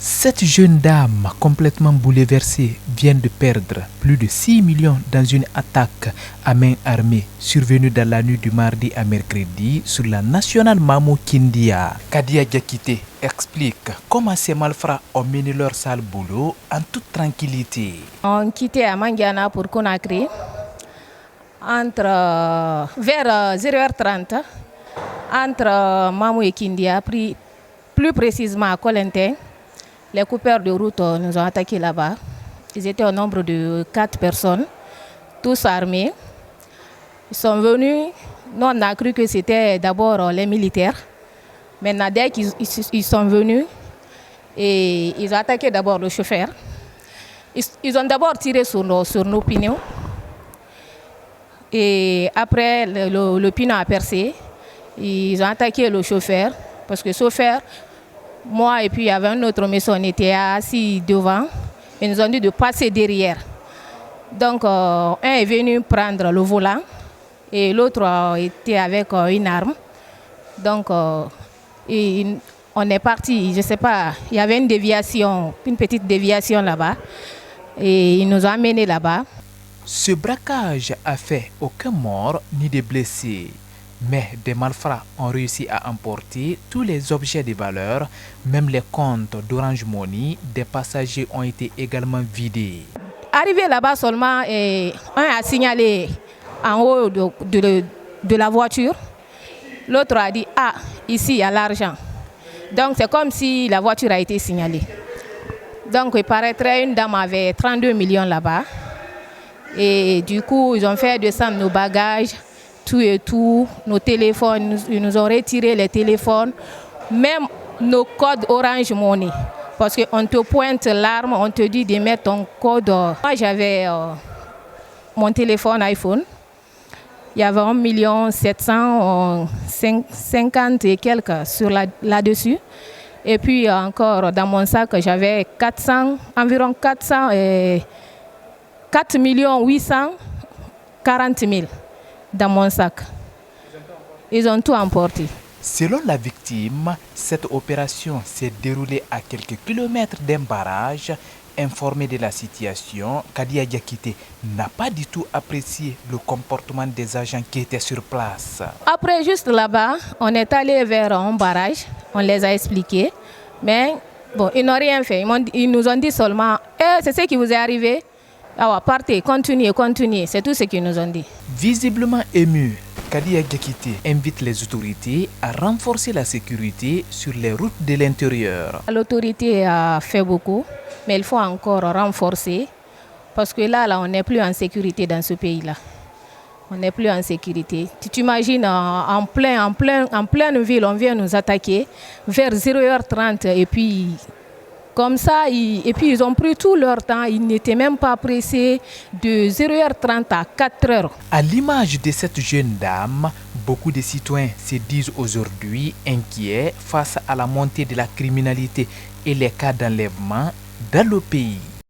Cette jeune dame, complètement bouleversée, vient de perdre plus de 6 millions dans une attaque à main armée survenue dans la nuit du mardi à mercredi sur la nationale Mamou Kindia. Kadia Diakité explique comment ces malfrats ont mené leur sale boulot en toute tranquillité. On quittait à Mangiana pour Conakry vers 0h30 entre Mamou et Kindia, plus précisément à Colentin. Les coupeurs de route nous ont attaqués là-bas. Ils étaient au nombre de 4 personnes, tous armés. Ils sont venus, nous on a cru que c'était d'abord les militaires. Maintenant, dès qu'ils sont venus, et ils ont attaqué d'abord le chauffeur. Ils ont d'abord tiré sur nos pneus. Et après, le pneu a percé. Ils ont attaqué le chauffeur, parce que le chauffeur, moi et puis il y avait un autre monsieur, on était assis devant. Ils nous ont dit de passer derrière. Donc, un est venu prendre le volant et l'autre était avec une arme. Donc, on est parti, je ne sais pas, il y avait une déviation, une petite déviation là-bas. Et ils nous ont amenés là-bas. Ce braquage a fait aucun mort ni de blessés. Mais des malfrats ont réussi à emporter tous les objets de valeur, même les comptes d'Orange Money des passagers ont été également vidés. Arrivé là-bas seulement, un a signalé en haut de la voiture. L'autre a dit, ah, ici il y a l'argent. Donc c'est comme si la voiture a été signalée. Donc il paraîtrait une dame avait 32 millions là-bas. Et du coup, ils ont fait descendre nos bagages. Tout et tout, nos téléphones, ils nous ont retiré les téléphones, même nos codes Orange Money. Parce qu'on te pointe l'arme, on te dit de mettre ton code. Moi, j'avais mon téléphone iPhone. Il y avait 1 750 et quelques là-dessus. Et puis encore dans mon sac, j'avais environ 4 840 000. Dans mon sac. Ils ont tout emporté. Selon la victime, cette opération s'est déroulée à quelques kilomètres d'un barrage. Informé de la situation, Kadia Diakité n'a pas du tout apprécié le comportement des agents qui étaient sur place. Après, juste là-bas, on est allé vers un barrage, on les a expliqués, mais bon, ils n'ont rien fait. Ils nous ont dit seulement, c'est ce qui vous est arrivé. Ah, partez, continuez, c'est tout ce qu'ils nous ont dit. Visiblement ému, Kadia Diakité invite les autorités à renforcer la sécurité sur les routes de l'intérieur. L'autorité a fait beaucoup, mais il faut encore renforcer parce que là on n'est plus en sécurité dans ce pays-là. On n'est plus en sécurité. Tu t'imagines en pleine ville, on vient nous attaquer vers 0h30 et puis comme ça, et puis ils ont pris tout leur temps, ils n'étaient même pas pressés de 0h30 à 4h. À l'image de cette jeune dame, beaucoup de citoyens se disent aujourd'hui inquiets face à la montée de la criminalité et les cas d'enlèvement dans le pays.